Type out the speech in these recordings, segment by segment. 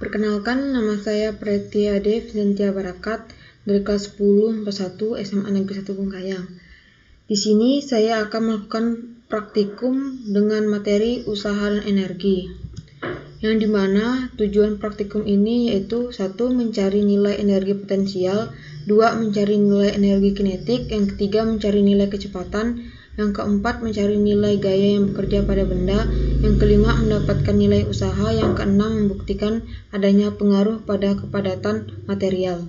Perkenalkan, nama saya Preti Ade Vicentia Barakat dari kelas 10 1 SMA Negeri 1 Bungkayang. Di sini saya akan melakukan praktikum dengan materi usaha dan energi, yang dimana tujuan praktikum ini yaitu 1. Mencari nilai energi potensial, 2. Mencari nilai energi kinetik, yang ketiga mencari nilai kecepatan, yang keempat mencari nilai gaya yang bekerja pada benda, yang kelima mendapatkan nilai usaha, yang keenam membuktikan adanya pengaruh pada kepadatan material.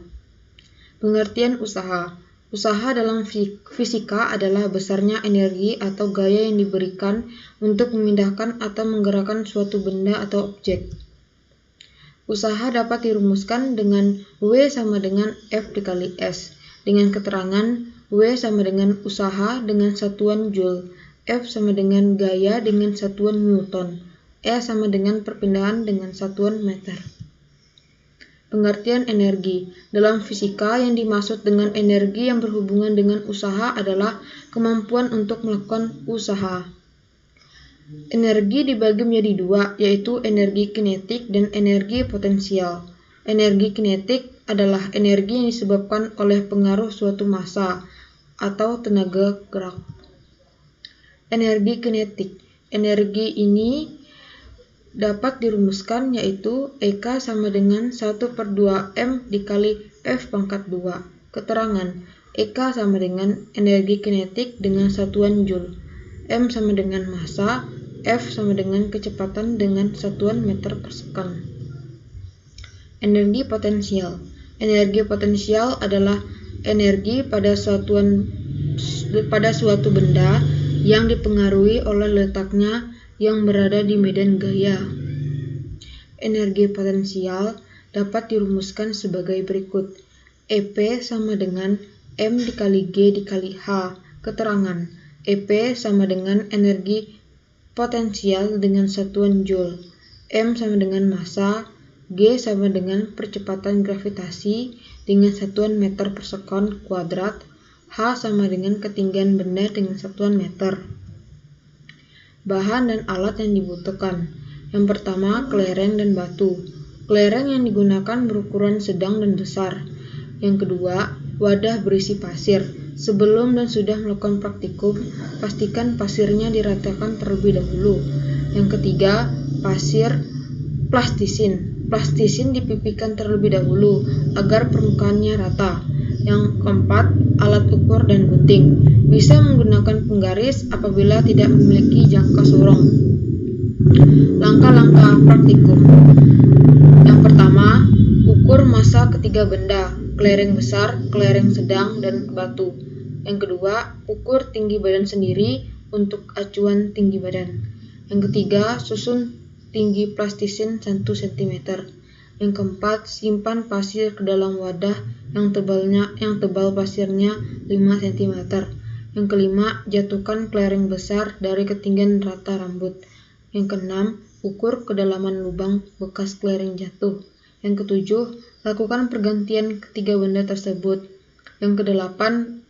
Pengertian usaha. Usaha dalam fisika adalah besarnya energi atau gaya yang diberikan untuk memindahkan atau menggerakkan suatu benda atau objek. Usaha dapat dirumuskan dengan W sama dengan F dikali S, dengan keterangan W sama dengan usaha dengan satuan Joule, F sama dengan gaya dengan satuan Newton, E sama dengan perpindahan dengan satuan meter. Pengertian energi. Dalam fisika, yang dimaksud dengan energi yang berhubungan dengan usaha adalah kemampuan untuk melakukan usaha. Energi dibagi menjadi dua, yaitu energi kinetik dan energi potensial. Energi kinetik adalah energi yang disebabkan oleh pengaruh suatu massa atau tenaga gerak. Energi kinetik. Energi ini dapat dirumuskan yaitu EK sama dengan 1/2M dikali F pangkat 2. Keterangan. EK sama dengan energi kinetik dengan satuan Joule, M sama dengan massa, F sama dengan kecepatan dengan satuan meter per second. Energi potensial. Energi potensial adalah energi pada suatu benda yang dipengaruhi oleh letaknya yang berada di medan gaya. Energi potensial dapat dirumuskan sebagai berikut. EP sama dengan M dikali G dikali H. Keterangan. EP sama dengan energi potensial dengan satuan Joule, M sama dengan massa, G sama dengan percepatan gravitasi dengan satuan meter per sekon kuadrat, H sama dengan ketinggian benda dengan satuan meter. Bahan dan alat yang dibutuhkan. Yang pertama, kelereng dan batu. Kelereng yang digunakan berukuran sedang dan besar. Yang kedua, wadah berisi pasir. Sebelum dan sudah melakukan praktikum, pastikan pasirnya diratakan terlebih dahulu. Yang ketiga, pasir plastisin. Plastisin dipipihkan terlebih dahulu agar permukaannya rata. Yang keempat, alat ukur dan gunting. Bisa menggunakan penggaris apabila tidak memiliki jangka sorong. Langkah-langkah praktikum. Yang pertama, ukur massa ketiga benda, kelereng besar, kelereng sedang, dan batu. Yang kedua, ukur tinggi badan sendiri untuk acuan tinggi badan. Yang ketiga, susun tinggi plastisin 1 cm. Yang keempat, simpan pasir ke dalam wadah yang tebal pasirnya 5 cm. Yang kelima, jatuhkan kelereng besar dari ketinggian rata rambut. Yang keenam, ukur kedalaman lubang bekas kelereng jatuh. Yang ketujuh, lakukan pergantian ketiga benda tersebut. Yang kedelapan,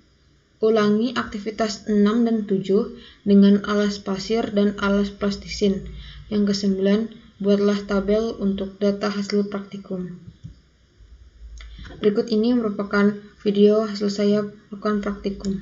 ulangi aktivitas 6 dan 7 dengan alas pasir dan alas plastisin. Yang kesembilan, buatlah tabel untuk data hasil praktikum. Berikut ini merupakan video hasil saya melakukan praktikum.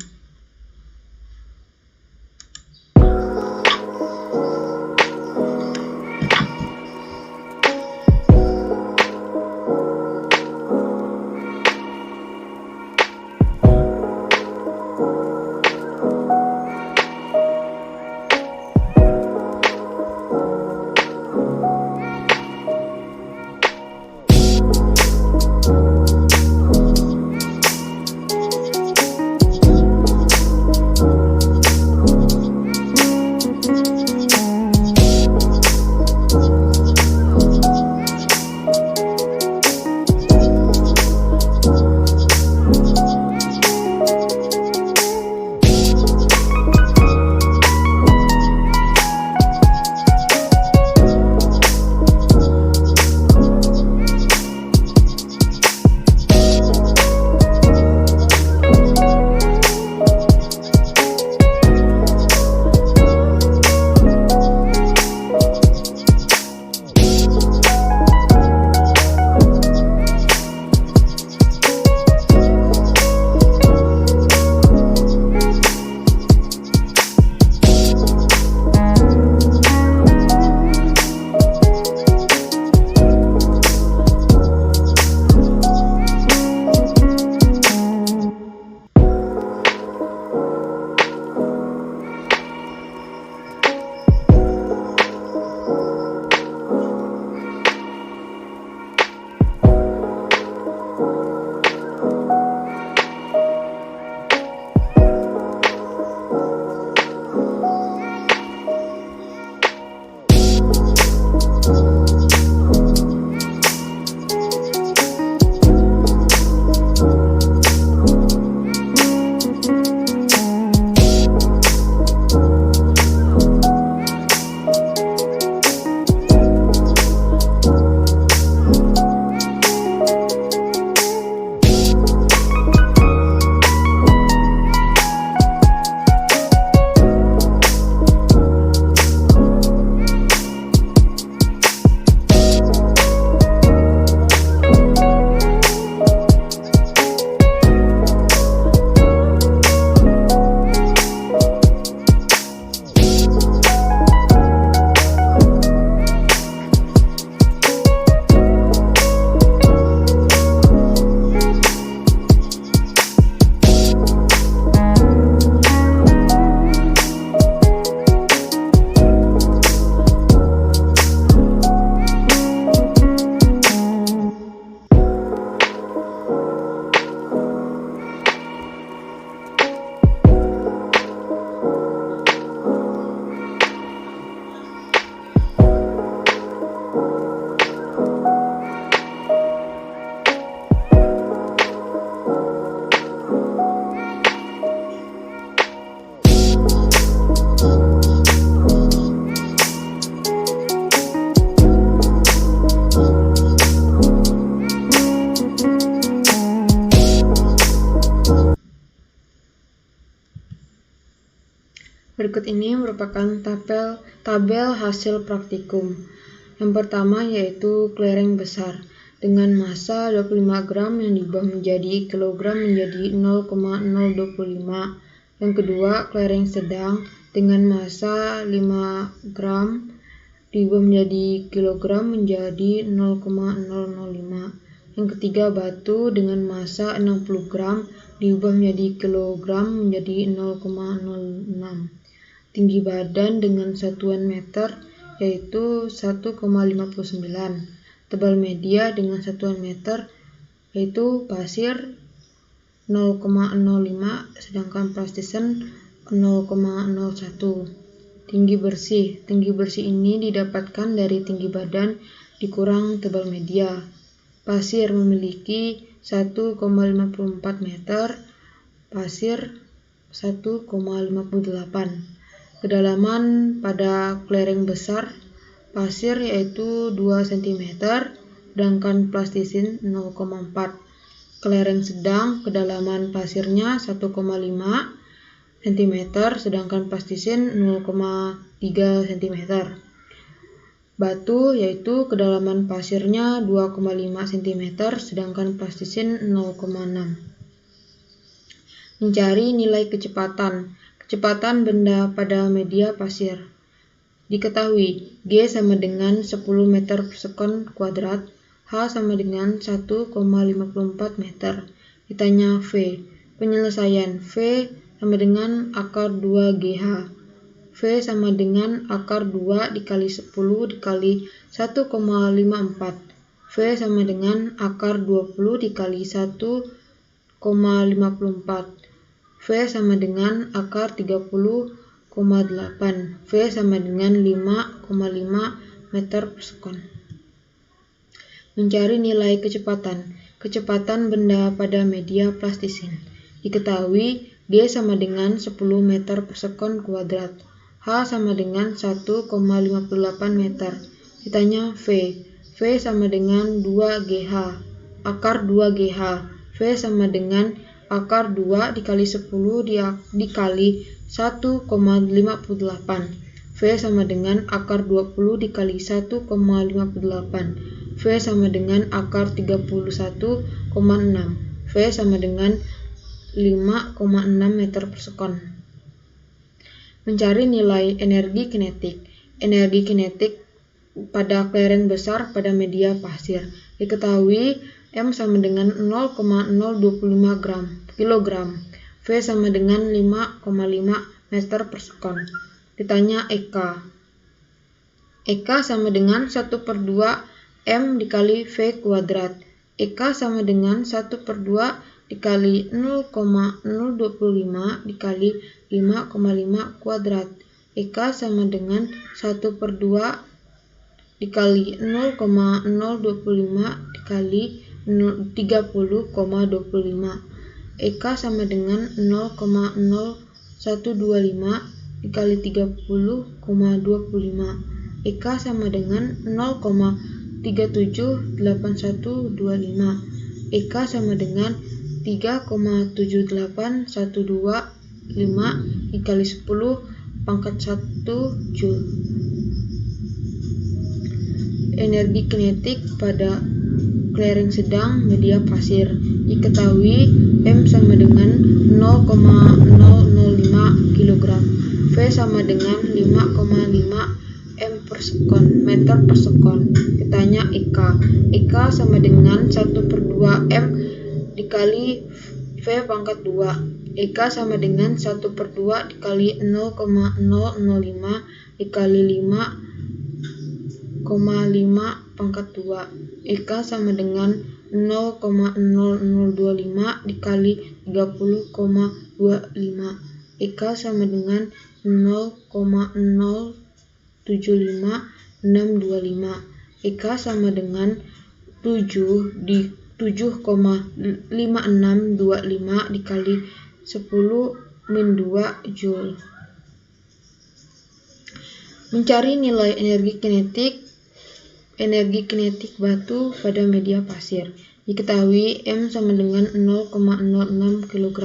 Berikut ini merupakan tabel hasil praktikum. Yang pertama yaitu kelereng besar dengan massa 25 gram yang diubah menjadi kilogram menjadi 0,025. Yang kedua, kelereng sedang dengan massa 5 gram diubah menjadi kilogram menjadi 0,005. Yang ketiga, batu dengan massa 60 gram diubah menjadi kilogram menjadi 0,06. Tinggi badan dengan satuan meter yaitu 1,59. Tebal media dengan satuan meter yaitu pasir 0,05 sedangkan plastisen 0,01. Tinggi bersih ini didapatkan dari tinggi badan dikurang tebal media. Pasir memiliki 1,54 meter, pasir 1,58. Kedalaman pada kelereng besar pasir yaitu 2 cm, sedangkan plastisin 0,4. Kelereng sedang kedalaman pasirnya 1,5 cm, sedangkan plastisin 0,3 cm. Batu yaitu kedalaman pasirnya 2,5 cm, sedangkan plastisin 0,6. Mencari nilai kecepatan benda pada media pasir. Diketahui G sama dengan 10 meter per sekon kuadrat, H sama dengan 1,54 meter. Ditanya V. Penyelesaian V sama dengan akar 2 GH. V sama dengan akar 2 dikali 10 dikali 1,54. V sama dengan akar 20 dikali 1,54. V sama dengan akar 30,8. V sama dengan 5,5 meter per sekon. Mencari nilai kecepatan benda pada media plastisin. Diketahui G sama dengan 10 meter per sekon kuadrat, H sama dengan 1,58 meter. Ditanya V. V sama dengan 2 GH. Akar 2 GH. V sama dengan akar 2 dikali 10 dikali 1,58. V sama dengan akar 20 dikali 1,58. V sama dengan akar 31,6. V sama dengan 5,6 meter per sekon. Mencari nilai energi kinetik. Energi kinetik pada kelereng besar pada media pasir. Diketahui M sama dengan 0,025 kg. V sama dengan 5,5 meter per sekon. Ditanya EK. EK sama dengan 1/2 M dikali V kuadrat. EK sama dengan 1/2 dikali 0,025 dikali 5,5 kuadrat. EK sama dengan 1/2 dikali 0,025 dikali 30,25. EK sama dengan 0,0125 dikali 30,25. EK sama dengan 0,378125. EK sama dengan 3,78125 dikali 10 pangkat 1 Joule. Energi kinetik pada kelereng sedang media pasir. Diketahui M sama dengan 0,005 kg, V sama dengan 5,5 meter per sekon. Ditanya EK. EK sama dengan 1/2 M dikali V pangkat 2. EK sama dengan 1/2 dikali 0,005 dikali 5,5 pangkat 2. EK sama dengan 0,0025 dikali 30,25. EK sama dengan 0,075625. EK sama dengan 7,5625 dikali 10-2 Joule. Mencari nilai energi kinetik batu pada media pasir. Diketahui M sama dengan 0,06 kg,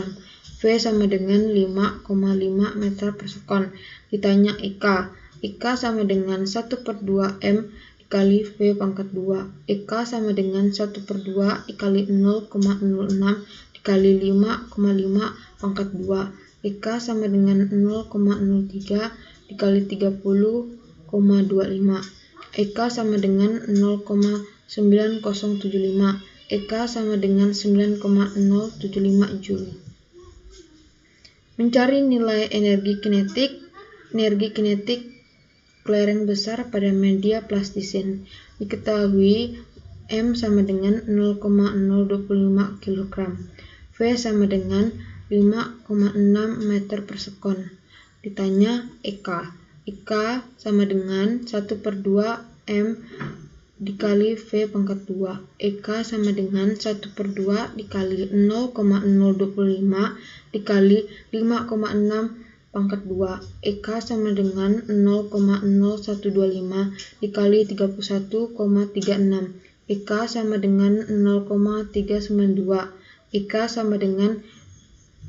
V sama dengan 5,5 meter per sekon. Ditanya EK. EK sama dengan 1/2 M dikali V pangkat 2. EK sama dengan 1/2 dikali 0,06 dikali 5,5 pangkat 2. EK sama dengan 0,03 dikali 30,25. EK sama dengan 0,9075. EK sama dengan 9,075 Joule. Mencari nilai energi kinetik kelereng besar pada media plastisin. Diketahui M sama dengan 0,025 kg, V sama dengan 5,6 meter per sekon. Ditanya EK. EK sama dengan 1/2 M dikali V pangkat 2. EK sama dengan 1/2 dikali 0,025 dikali 5,6 pangkat 2. EK sama dengan 0,0125 dikali 31,36. EK sama dengan 0,392. EK sama dengan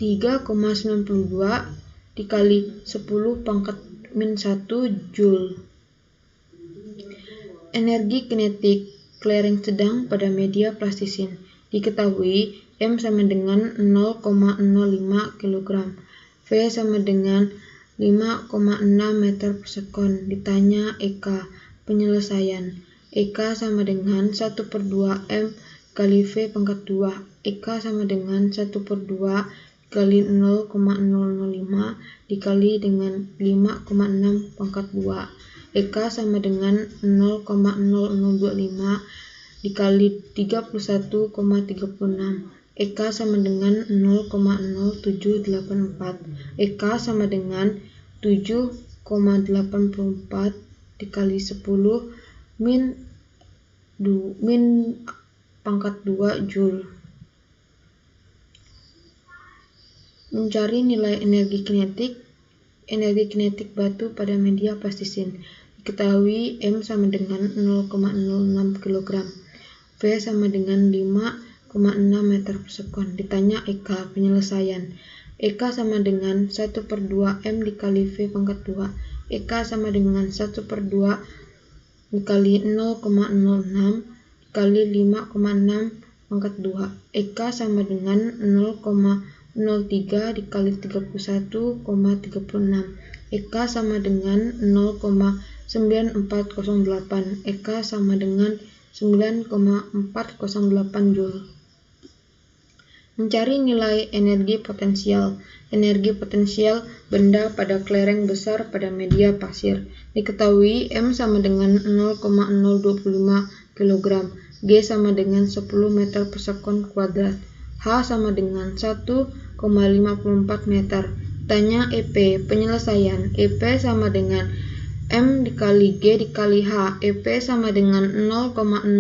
3,92 dikali 10 pangkat -1 Joule. Energi kinetik kelereng sedang pada media plastisin. Diketahui M sama dengan 0,05 kg, V sama dengan 5,6 meter per sekon. Ditanya EK. Penyelesaian. EK sama dengan 1/2 M kali V pangkat 2. EK sama dengan 1/2 dikali 0,005 dikali dengan 5,6 pangkat 2. EK sama dengan 0,0025 dikali 31,36. EK sama dengan 0,0784. EK sama dengan 7,84 dikali 10 min pangkat 2 Joule. Mencari nilai energi kinetik batu pada media plastisin. Diketahui M sama dengan 0,06 kg, V sama dengan 5,6 meter per sekon. Ditanya EK. Penyelesaian. EK sama dengan 1/2 M dikali V pangkat 2. EK sama dengan 1/2 dikali 0,06 dikali 5,6 pangkat 2. EK sama dengan 0,03 dikali 31,36. EK sama dengan 0,9408. EK sama dengan 9,408 Joule. Mencari nilai energi potensial benda pada kelereng besar pada media pasir. Diketahui M sama dengan 0,025 kg, G sama dengan 10 meter per sekon kuadrat, H sama dengan 1,54 meter. Tanya EP. Penyelesaian. EP sama dengan M dikali G dikali H. EP sama dengan 0,025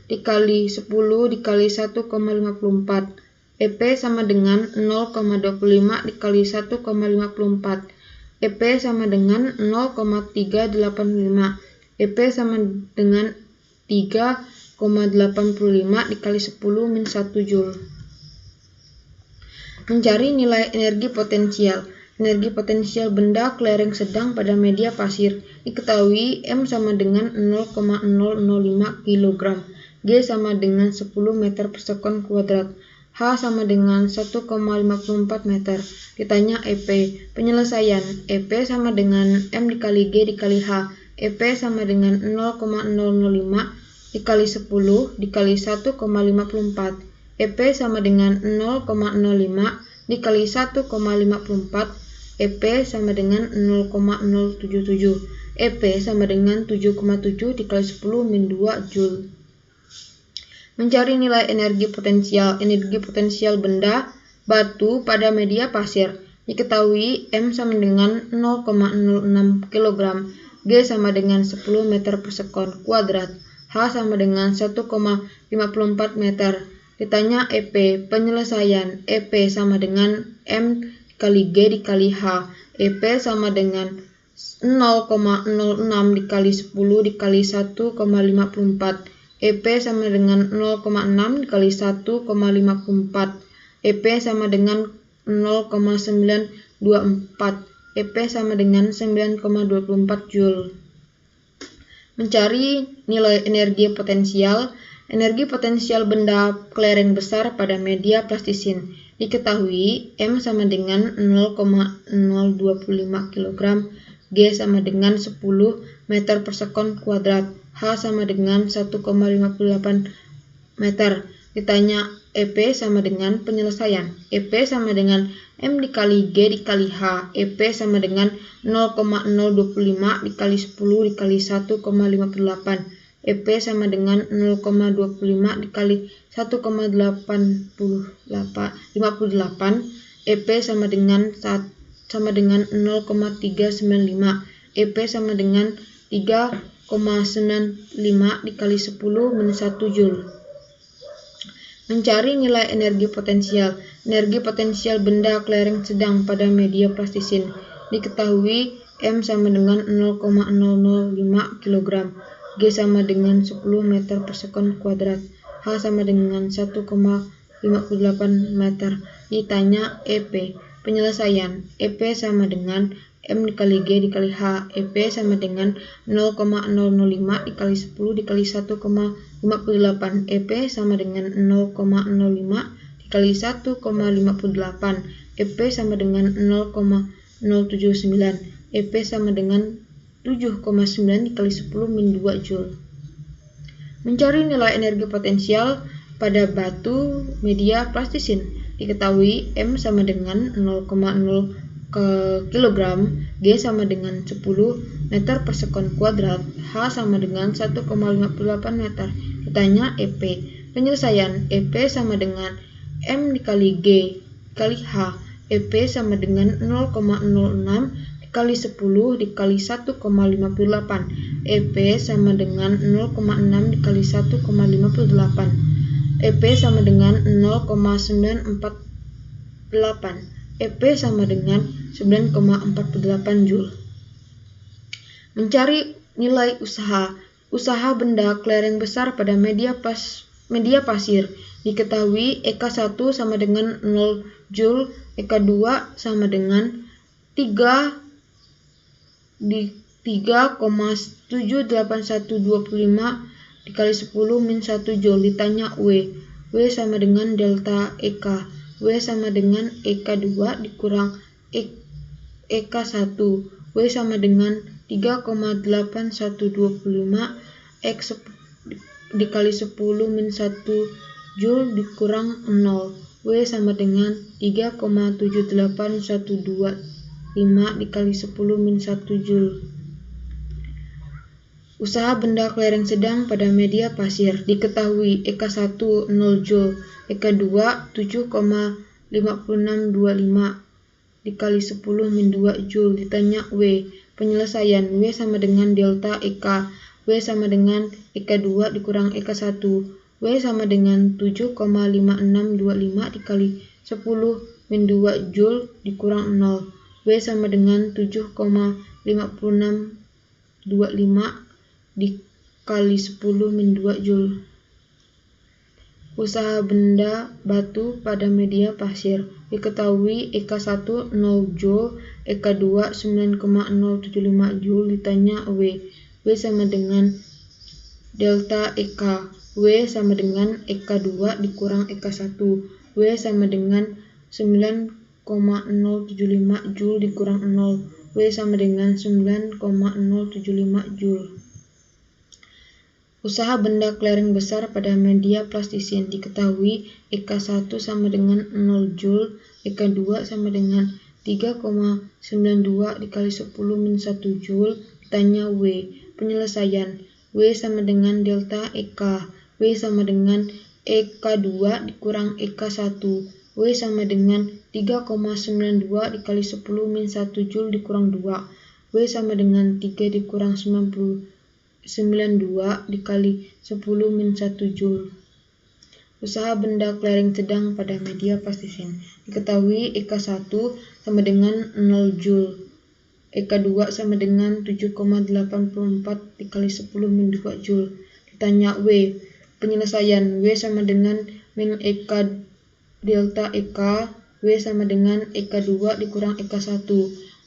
dikali 10 dikali 1,54. EP sama dengan 0,25 dikali 1,54. EP sama dengan 0,385. EP sama dengan 3,85 dikali 10 min 1 Joule. Mencari nilai energi potensial. Energi potensial benda kelereng sedang pada media pasir. Diketahui M sama dengan 0,005 kg, G sama dengan 10 meter per sekon kuadrat, H sama dengan 1,54 meter. Ditanya EP. Penyelesaian. EP sama dengan M dikali G dikali H. EP sama dengan 0,005 dikali 10 dikali 1,54. EP sama dengan 0,05 dikali 1,54. EP sama dengan 0,077. EP sama dengan 7,7 dikali 10 min 2 Joule. Mencari nilai energi potensial. Energi potensial benda batu pada media pasir. Diketahui M sama dengan 0,06 kg, G sama dengan 10 meter per sekon kuadrat, H sama dengan 1,54 meter. Ditanya EP. Penyelesaian. EP sama dengan M dikali G dikali H. EP sama dengan 0,06 dikali 10 dikali 1,54. EP sama dengan 0,6 dikali 1,54. EP sama dengan 0,924. EP sama dengan 9,24 Joule. Mencari nilai energi potensial. Energi potensial benda kelereng besar pada media plastisin. Diketahui M sama dengan 0,025 kg, G sama dengan 10 meter per sekon kuadrat, H sama dengan 1,58 meter. Ditanya EP sama dengan penyelesaian. EP sama dengan M dikali G dikali H. EP sama dengan 0,025 dikali 10 dikali 1,58. EP sama dengan 0,25 dikali 1,58. EP sama dengan 0,395. EP sama dengan 3,95 dikali 10 min 1 Joule. Mencari nilai energi potensial. Energi potensial benda kelereng sedang pada media plastisin. Diketahui M sama dengan 0,005 kg, G sama dengan 10 meter per sekon kuadrat, H sama dengan 1,58 meter. Ditanya EP. Penyelesaian. EP sama dengan M dikali G dikali H. EP sama dengan 0,005 dikali 10 dikali 1,58. EP sama dengan 0,05 dikali 1,58. EP sama dengan 0,079. EP sama dengan 7,9 dikali 10 min 2 Joule. Mencari nilai energi potensial pada batu media plastisin. Diketahui M sama dengan 0,0 kg, G sama dengan 10 meter per sekon kuadrat, H sama dengan 1,58 meter. Ditanya EP. Penyelesaian. EP sama dengan M dikali G dikali H. EP sama dengan 0,06 dikali 10 dikali 1,58. EP sama dengan 0,6 dikali 1,58. EP sama dengan 0,948. EP sama dengan 9,48 Joule. Mencari nilai usaha. Usaha benda kelereng besar pada media pasir. Diketahui EK1 sama dengan 0 Joule, EK2 sama dengan 3,78125 dikali 10 min 1 Joule. Ditanya W. W sama dengan delta EK. W sama dengan EK2 dikurang EK1. W sama dengan 3,8125 X dikali 10 min 1 Joule dikurang 0. W sama dengan 3,78125 dikali 10 min 1 Joule. Usaha benda kelereng sedang pada media pasir. Diketahui EK1 0 Joule, EK2 7,5625 dikali 10 min 2 Joule. Ditanya W. Penyelesaian W sama dengan delta EK. W sama dengan EK2 dikurang EK1. W sama dengan 7,5625 dikali 10 min 2 Joule dikurang 0. W sama dengan 7,5625 dikali 10 min 2 Joule. Usaha benda batu pada media pasir. Diketahui EK1 0 Joule, EK2 9,075 Joule. Ditanya W. W sama dengan delta EK. W sama dengan EK2 dikurang EK1. W sama dengan 9,075 Joule dikurang 0. W sama dengan 9,075 Joule. Usaha benda clearing besar pada media plastisin. Diketahui EK1 sama dengan 0 Joule, EK2 sama dengan 3,92 dikali 10 min 1 Joule. Ditanya W. Penyelesaian. W sama dengan delta EK. W sama dengan EK2 dikurang EK1. W sama dengan 3,92 dikali 10 min 1 Joule dikurang 2. W sama dengan 3 dikurang 92 dikali 10 min 1 Joule. Usaha benda clearing sedang pada media plastisin. Diketahui EK1 sama dengan 0 Joule, EK2 sama dengan 7,84 dikali 10 min 2 Joule. Ditanya W. Penyelesaian. W sama dengan min EK delta EK. W sama dengan EK2 dikurang EK1.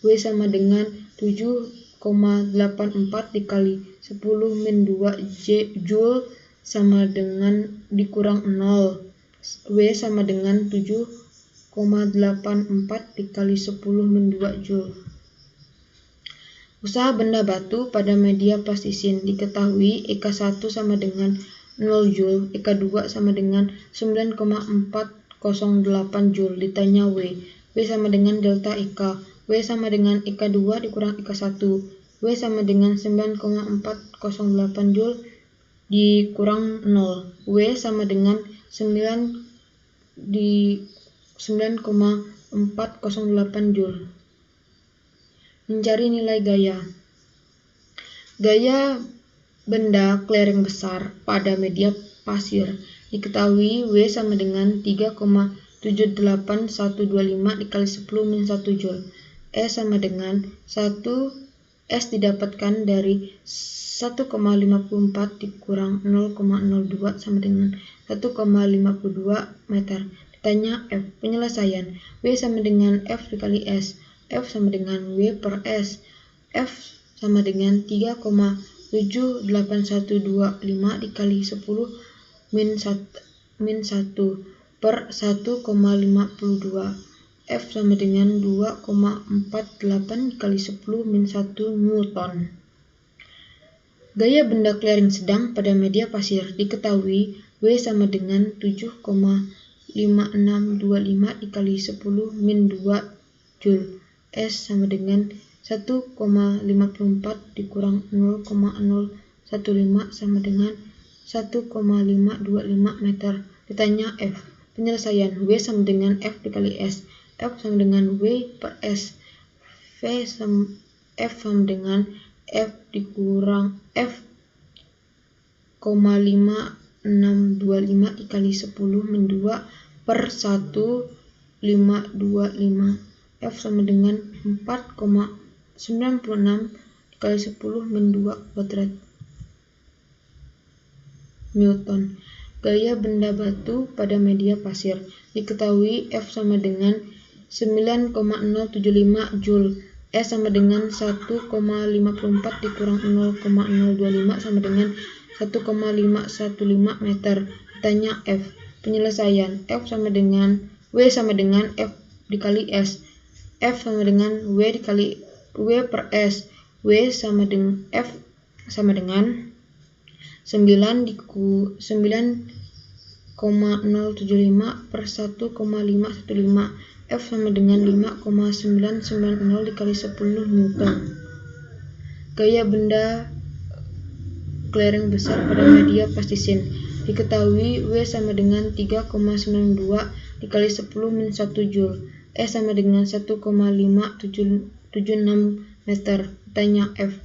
W sama dengan 7,84 dikali 10 min 2 Joule sama dengan dikurang 0. W sama dengan 7,84 dikali 10 min 2 Joule. Usaha benda batu pada media plastisin. Diketahui EK1 sama dengan 0 Joule, EK2 sama dengan 9,408 Joule. Ditanya W. W sama dengan delta EK. W sama dengan EK2 dikurang EK1. W sama dengan 9,408 Joule dikurang 0. W sama dengan 9,408 Joule. Mencari nilai gaya. Gaya benda clearing besar pada media pasir. Diketahui W sama dengan 3,78125 dikali 10 min 1 Joule. S sama dengan 1. S didapatkan dari 1,54 dikurang 0,02 sama dengan 1,52 meter. Ditanya F. Penyelesaian. W sama dengan F dikali S. F sama dengan W per S. F sama dengan 3,78125 dikali 10 min 1 per 1,52. F sama dengan 2,48 dikali 10 min 1 Newton. Gaya benda clearing sedang pada media pasir. Diketahui W sama dengan 7,5625 dikali 10 min 2 Joule. S sama dengan 1,54 dikurang 0,015 sama dengan 1,525 meter. Ditanya F. Penyelesaian. W sama dengan F dikali S. F sama dengan W per S. F sama dengan F dikurang F, 5,625 dikali 10 min 2 per 1,525. F sama dengan 4,96 dikali 10 min 2 kuadrat Newton. Gaya benda batu pada media pasir. Diketahui F sama dengan 9,075 Joule. S sama dengan 1,54 dikurang 0,025 sama dengan 1,515 meter. Ditanya F. Penyelesaian. F sama dengan W sama dengan F dikali S. F sama dengan W dikali W per S. W sama dengan F sama dengan 9,075 per 1,515. F sama dengan 5,990 dikali 10 Newton. Gaya benda clearing besar pada media plastisin. Diketahui W sama dengan 3,92 dikali 10 min 1 Joule. S sama dengan 1,576 meter. ditanya F.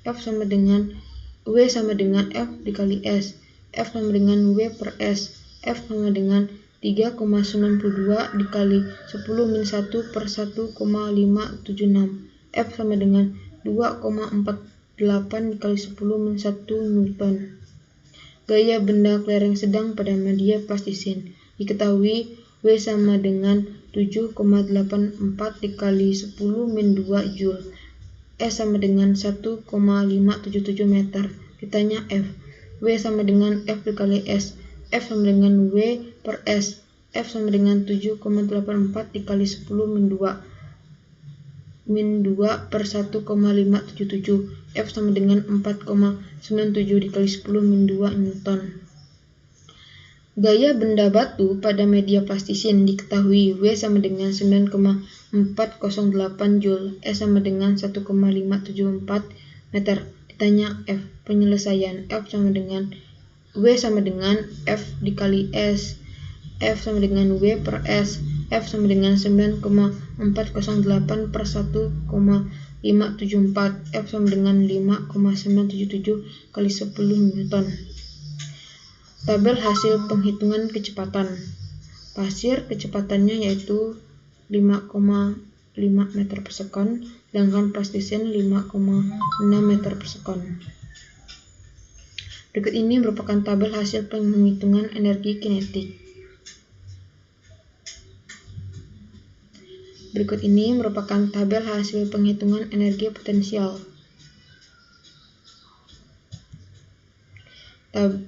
F sama dengan W sama dengan F dikali S. F sama dengan W per S. F sama dengan 3,92 dikali 10 min 1 per 1,576. F sama dengan 2,48 dikali 10 min 1 Newton. Gaya benda kelereng sedang pada media plastisin. Diketahui W sama dengan 7,84 dikali 10 min 2 Joule. S sama dengan 1,577 meter. Ditanya F. W sama dengan F dikali S. F sama dengan W per S. F sama dengan 7,84 dikali 10 min 2 per 1,577. F sama dengan 4,97 dikali 10 min 2 Newton. Gaya benda batu pada media plastisin. Diketahui W sama dengan 9,408 Joule. S sama dengan 1,574 meter. Ditanya F. Penyelesaian. F sama dengan W sama dengan F dikali S. F sama dengan W per S. F sama dengan 9,408 per 1,574. F sama dengan 5,977 kali 10 Newton. Tabel hasil penghitungan kecepatan. Pasir kecepatannya yaitu 5,5 meter per sekon, sedangkan plastisin 5,6 meter per sekon. Berikut ini merupakan tabel hasil penghitungan energi kinetik. Berikut ini merupakan tabel hasil penghitungan energi potensial.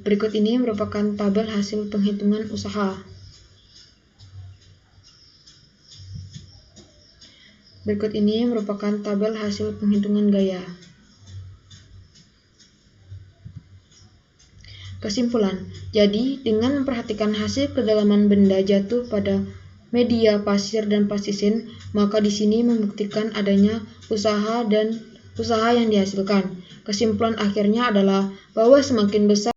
Berikut ini merupakan tabel hasil penghitungan usaha. Berikut ini merupakan tabel hasil penghitungan gaya. Kesimpulan. Jadi, dengan memperhatikan hasil kedalaman benda jatuh pada media pasir dan plastisin, maka di sini membuktikan adanya usaha yang dihasilkan. Kesimpulan akhirnya adalah bahwa semakin besar